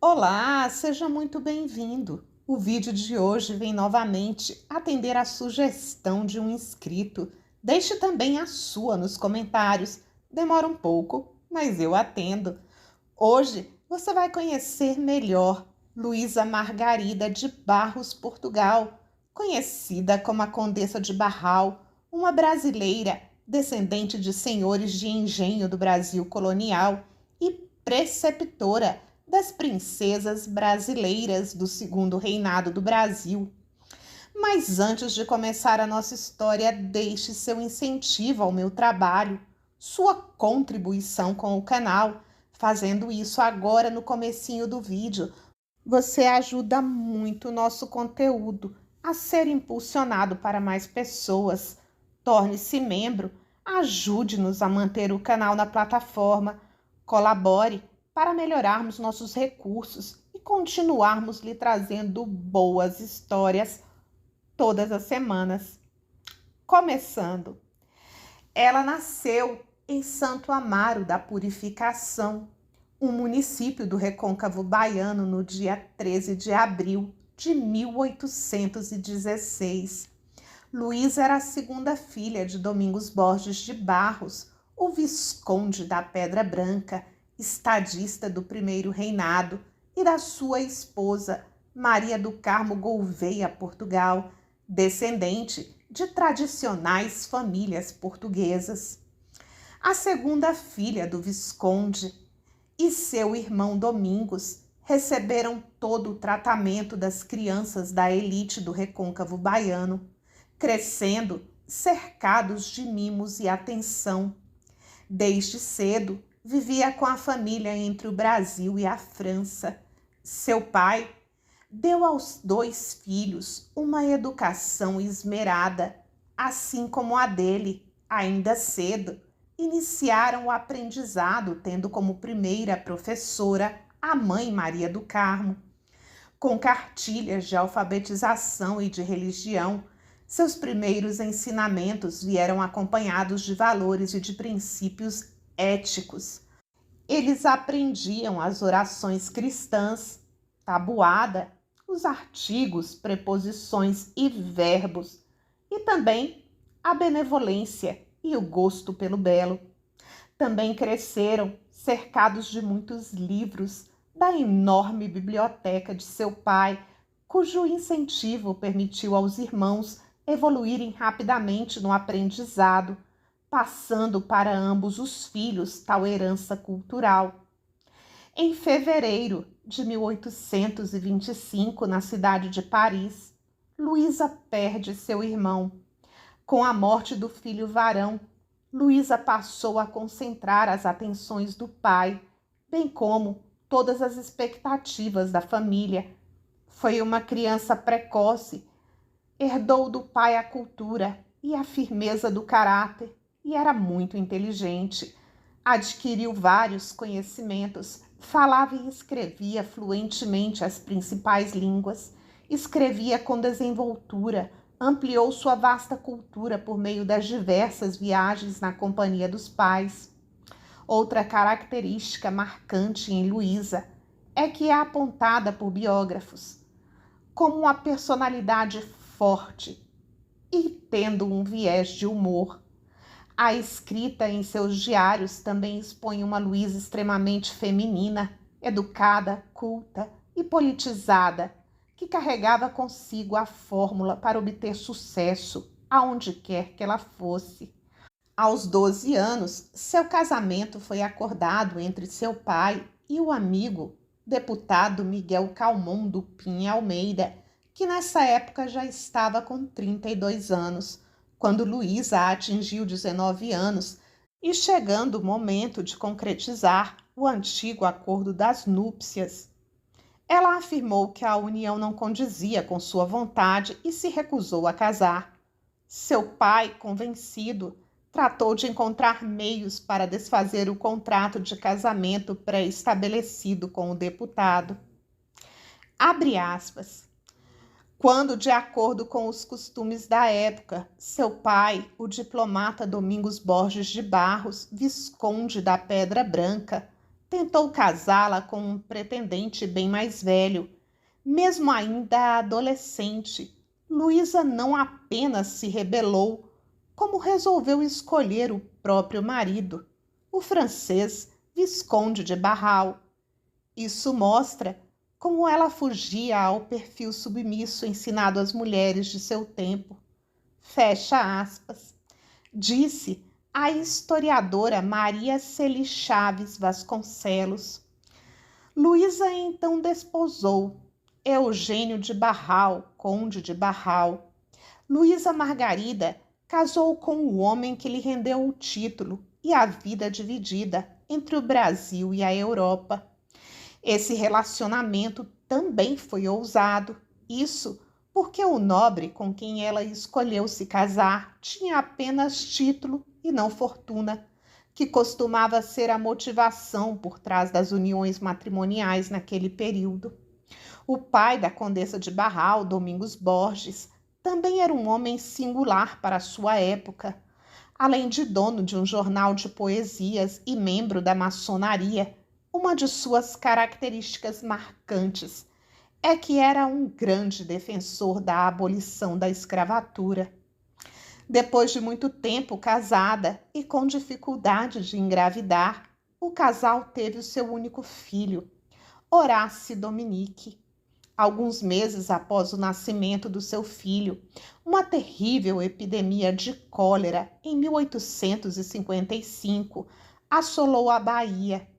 Olá, seja muito bem-vindo. O vídeo de hoje vem novamente atender a sugestão de um inscrito. Deixe também a sua nos comentários. Demora um pouco, mas eu atendo. Hoje você vai conhecer melhor Luísa Margarida de Barros, Portugal, conhecida como a Condessa de Barral, uma brasileira descendente de senhores de engenho do Brasil colonial e preceptora das princesas brasileiras do segundo reinado do Brasil. Mas antes de começar a nossa história, deixe seu incentivo ao meu trabalho, sua contribuição com o canal. Fazendo isso agora no comecinho do vídeo, você ajuda muito o nosso conteúdo a ser impulsionado para mais pessoas. Torne-se membro, ajude-nos a manter o canal na plataforma, colabore para melhorarmos nossos recursos e continuarmos lhe trazendo boas histórias todas as semanas. Começando, ela nasceu em Santo Amaro da Purificação, um município do Recôncavo Baiano, no dia 13 de abril de 1816. Luísa era a segunda filha de Domingos Borges de Barros, o Visconde da Pedra Branca, estadista do primeiro reinado, e da sua esposa, Maria do Carmo Gouveia Portugal, descendente de tradicionais famílias portuguesas. A segunda filha do Visconde e seu irmão Domingos receberam todo o tratamento das crianças da elite do recôncavo baiano, crescendo cercados de mimos e atenção. Desde cedo, vivia com a família entre o Brasil e a França. Seu pai deu aos dois filhos uma educação esmerada, assim como a dele, ainda cedo, iniciaram o aprendizado, tendo como primeira professora a mãe Maria do Carmo. Com cartilhas de alfabetização e de religião, seus primeiros ensinamentos vieram acompanhados de valores e de princípios éticos. Eles aprendiam as orações cristãs, tabuada, os artigos, preposições e verbos, e também a benevolência e o gosto pelo belo. Também cresceram cercados de muitos livros da enorme biblioteca de seu pai, cujo incentivo permitiu aos irmãos evoluírem rapidamente no aprendizado, passando para ambos os filhos tal herança cultural. Em fevereiro de 1825, na cidade de Paris, Luísa perde seu irmão. Com a morte do filho varão, Luísa passou a concentrar as atenções do pai, bem como todas as expectativas da família. Foi uma criança precoce, herdou do pai a cultura e a firmeza do caráter e era muito inteligente. Adquiriu vários conhecimentos, falava e escrevia fluentemente as principais línguas, escrevia com desenvoltura, ampliou sua vasta cultura por meio das diversas viagens na companhia dos pais. Outra característica marcante em Luísa é que é apontada por biógrafos como uma personalidade forte e tendo um viés de humor. A escrita em seus diários também expõe uma Luísa extremamente feminina, educada, culta e politizada, que carregava consigo a fórmula para obter sucesso aonde quer que ela fosse. Aos 12 anos, seu casamento foi acordado entre seu pai e o amigo deputado Miguel Calmon do Pin Almeida, que nessa época já estava com 32 anos, quando Luísa atingiu 19 anos e chegando o momento de concretizar o antigo acordo das núpcias. Ela afirmou que a união não condizia com sua vontade e se recusou a casar. Seu pai, convencido, tratou de encontrar meios para desfazer o contrato de casamento pré-estabelecido com o deputado. Abre aspas. Quando, de acordo com os costumes da época, seu pai, o diplomata Domingos Borges de Barros, Visconde da Pedra Branca, tentou casá-la com um pretendente bem mais velho. Mesmo ainda adolescente, Luísa não apenas se rebelou, como resolveu escolher o próprio marido, o francês Visconde de Barral. Isso mostra como ela fugia ao perfil submisso ensinado às mulheres de seu tempo. Fecha aspas. Disse a historiadora Maria Celi Chaves Vasconcelos. Luísa então desposou Eugênio de Barral, conde de Barral. Luísa Margarida casou com o homem que lhe rendeu o título e a vida dividida entre o Brasil e a Europa. Esse relacionamento também foi ousado, isso porque o nobre com quem ela escolheu se casar tinha apenas título e não fortuna, que costumava ser a motivação por trás das uniões matrimoniais naquele período. O pai da Condessa de Barral, Domingos Borges, também era um homem singular para a sua época. Além de dono de um jornal de poesias e membro da maçonaria, uma de suas características marcantes é que era um grande defensor da abolição da escravatura. Depois de muito tempo casada e com dificuldade de engravidar, o casal teve o seu único filho, Horácio Dominique. Alguns meses após o nascimento do seu filho, uma terrível epidemia de cólera em 1855 assolou a Bahia.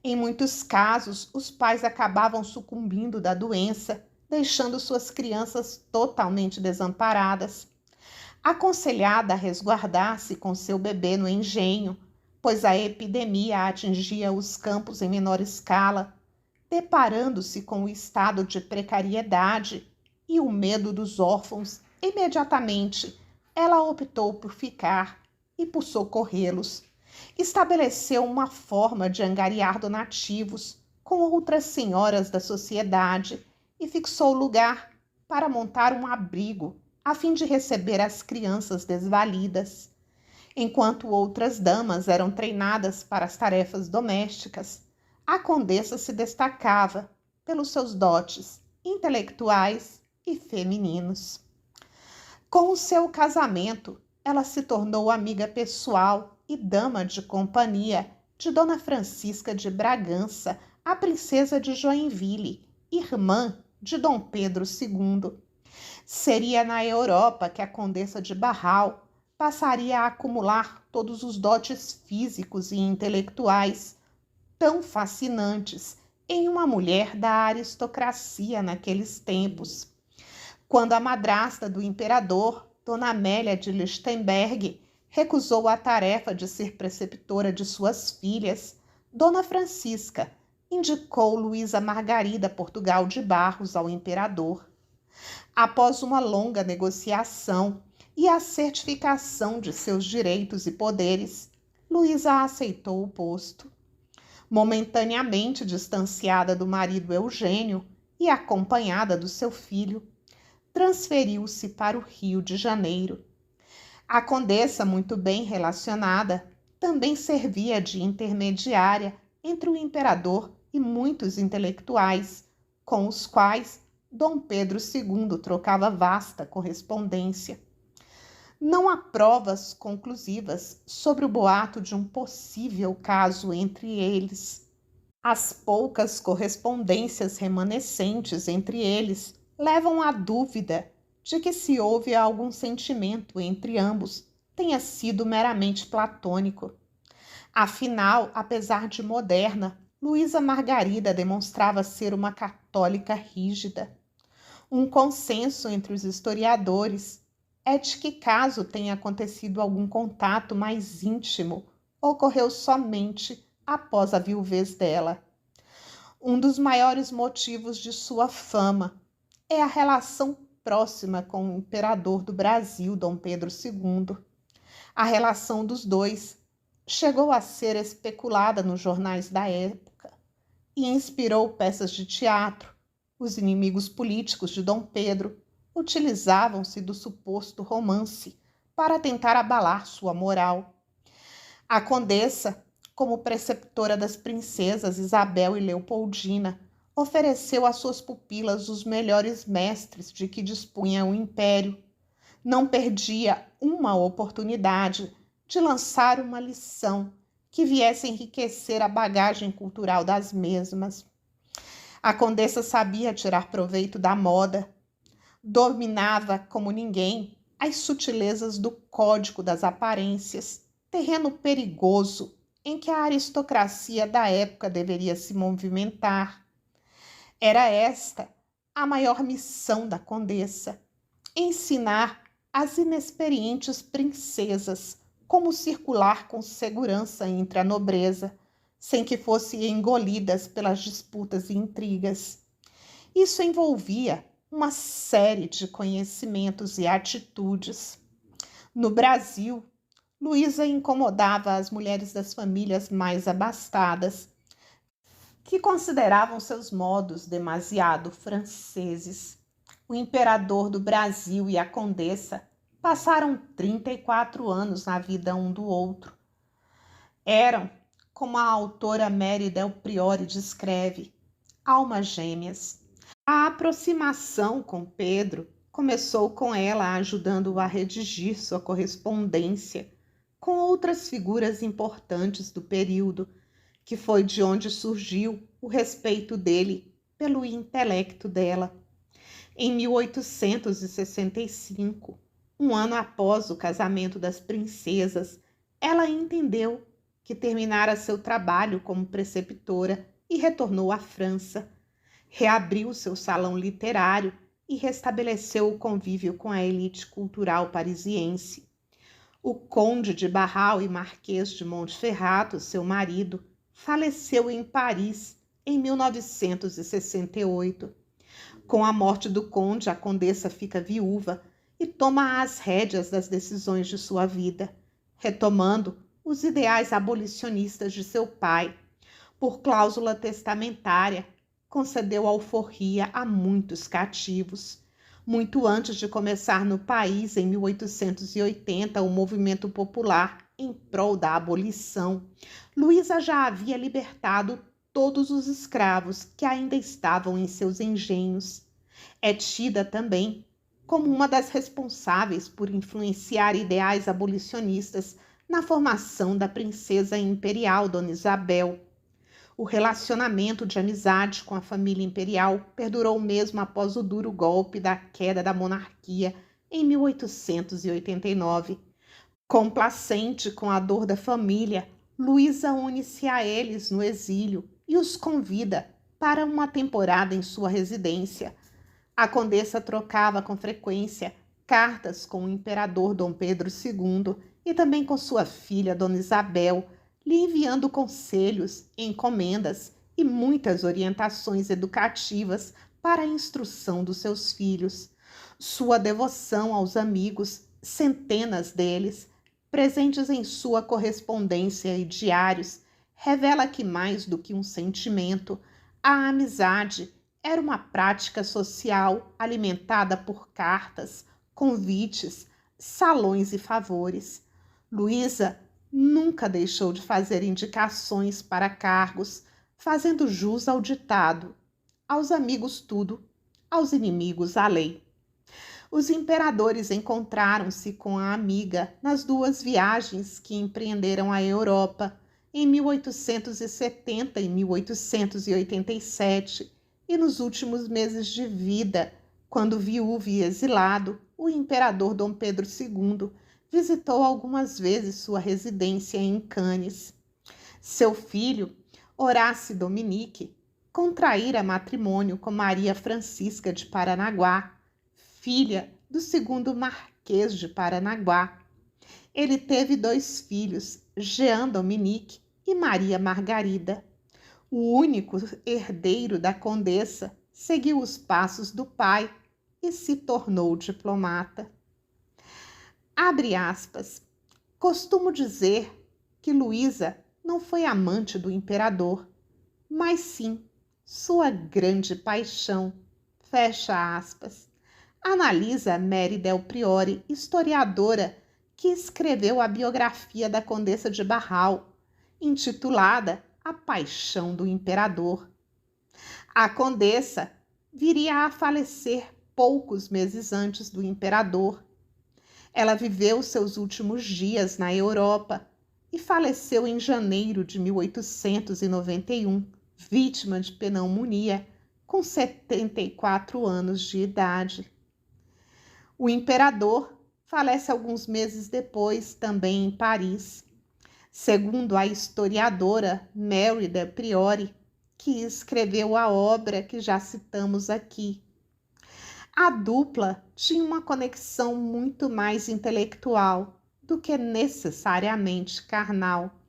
Em muitos casos, os pais acabavam sucumbindo da doença, deixando suas crianças totalmente desamparadas. Aconselhada a resguardar-se com seu bebê no engenho, pois a epidemia atingia os campos em menor escala, deparando-se com o estado de precariedade e o medo dos órfãos, imediatamente ela optou por ficar e por socorrê-los. Estabeleceu uma forma de angariar donativos com outras senhoras da sociedade e fixou lugar para montar um abrigo a fim de receber as crianças desvalidas. Enquanto outras damas eram treinadas para as tarefas domésticas, a condessa se destacava pelos seus dotes intelectuais e femininos. Com o seu casamento, ela se tornou amiga pessoal e dama de companhia de Dona Francisca de Bragança, a princesa de Joinville, irmã de Dom Pedro II. Seria na Europa que a Condessa de Barral passaria a acumular todos os dotes físicos e intelectuais tão fascinantes em uma mulher da aristocracia naqueles tempos. Quando a madrasta do imperador, Dona Amélia de Lichtenberg, recusou a tarefa de ser preceptora de suas filhas, Dona Francisca indicou Luísa Margarida Portugal de Barros ao imperador. Após uma longa negociação e a certificação de seus direitos e poderes, Luísa aceitou o posto. Momentaneamente distanciada do marido Eugênio e acompanhada do seu filho, transferiu-se para o Rio de Janeiro. A condessa, muito bem relacionada, também servia de intermediária entre o imperador e muitos intelectuais, com os quais Dom Pedro II trocava vasta correspondência. Não há provas conclusivas sobre o boato de um possível caso entre eles. As poucas correspondências remanescentes entre eles levam à dúvida de que se houve algum sentimento entre ambos tenha sido meramente platônico. Afinal, apesar de moderna, Luísa Margarida demonstrava ser uma católica rígida. Um consenso entre os historiadores é de que, caso tenha acontecido algum contato mais íntimo, ocorreu somente após a viuvez dela. Um dos maiores motivos de sua fama é a relação próxima com o imperador do Brasil, Dom Pedro II. A relação dos dois chegou a ser especulada nos jornais da época e inspirou peças de teatro. Os inimigos políticos de Dom Pedro utilizavam-se do suposto romance para tentar abalar sua moral. A condessa como preceptora das princesas Isabel e Leopoldina, ofereceu às suas pupilas os melhores mestres de que dispunha o império. Não perdia uma oportunidade de lançar uma lição que viesse enriquecer a bagagem cultural das mesmas. A condessa sabia tirar proveito da moda, dominava como ninguém as sutilezas do código das aparências, terreno perigoso em que a aristocracia da época deveria se movimentar. Era esta a maior missão da condessa: ensinar às inexperientes princesas como circular com segurança entre a nobreza, sem que fossem engolidas pelas disputas e intrigas. Isso envolvia uma série de conhecimentos e atitudes. No Brasil, Luísa incomodava as mulheres das famílias mais abastadas, que consideravam seus modos demasiado franceses. O imperador do Brasil e a condessa passaram 34 anos na vida um do outro. Eram, como a autora Mary Del Priore descreve, almas gêmeas. A aproximação com Pedro começou com ela ajudando-o a redigir sua correspondência com outras figuras importantes do período, que foi de onde surgiu o respeito dele pelo intelecto dela. Em 1865, um ano após o casamento das princesas, ela entendeu que terminara seu trabalho como preceptora e retornou à França. Reabriu seu salão literário e restabeleceu o convívio com a elite cultural parisiense. O conde de Barral e marquês de Montferrato, seu marido, faleceu em Paris em 1968. Com a morte do conde, a condessa fica viúva e toma as rédeas das decisões de sua vida, retomando os ideais abolicionistas de seu pai. Por cláusula testamentária, concedeu alforria a muitos cativos. Muito antes de começar no país, em 1880, o movimento popular em prol da abolição, Luísa já havia libertado todos os escravos que ainda estavam em seus engenhos. É tida também como uma das responsáveis por influenciar ideais abolicionistas na formação da princesa imperial Dona Isabel. O relacionamento de amizade com a família imperial perdurou mesmo após o duro golpe da queda da monarquia em 1889. Complacente com a dor da família, Luísa une-se a eles no exílio e os convida para uma temporada em sua residência. A condessa trocava com frequência cartas com o imperador Dom Pedro II e também com sua filha Dona Isabel, lhe enviando conselhos, encomendas e muitas orientações educativas para a instrução dos seus filhos. Sua devoção aos amigos, centenas deles, presentes em sua correspondência e diários, revela que mais do que um sentimento, a amizade era uma prática social alimentada por cartas, convites, salões e favores. Luísa nunca deixou de fazer indicações para cargos, fazendo jus ao ditado: aos amigos tudo, aos inimigos a lei. Os imperadores encontraram-se com a amiga nas duas viagens que empreenderam a Europa, em 1870 e 1887, e nos últimos meses de vida, quando viúvo e exilado, o imperador Dom Pedro II visitou algumas vezes sua residência em Cannes. Seu filho, Horácio Dominique, contraíra matrimônio com Maria Francisca de Paranaguá, filha do segundo Marquês de Paranaguá. Ele teve 2 filhos, Jean Dominique e Maria Margarida. O único herdeiro da condessa seguiu os passos do pai e se tornou diplomata. Abre aspas. Costumo dizer que Luísa não foi amante do imperador, mas sim sua grande paixão. Fecha aspas. Analisa Mary Del Priore, historiadora que escreveu a biografia da Condessa de Barral intitulada A Paixão do Imperador. A condessa viria a falecer poucos meses antes do imperador. Ela viveu seus últimos dias na Europa e faleceu em janeiro de 1891, vítima de pneumonia, com 74 anos de idade. O imperador falece alguns meses depois, também em Paris. Segundo a historiadora Mérida Priori, que escreveu a obra que já citamos aqui, a dupla tinha uma conexão muito mais intelectual do que necessariamente carnal.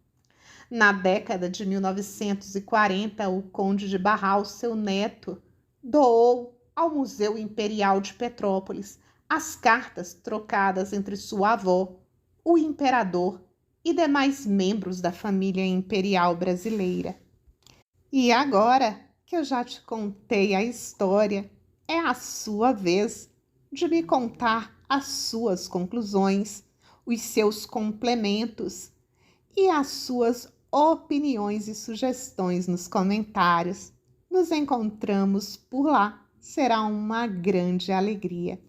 Na década de 1940, o conde de Barral, seu neto, doou ao Museu Imperial de Petrópolis as cartas trocadas entre sua avó, o imperador e demais membros da família imperial brasileira. E agora que eu já te contei a história, é a sua vez de me contar as suas conclusões, os seus complementos e as suas opiniões e sugestões nos comentários. Nos encontramos por lá. Será uma grande alegria.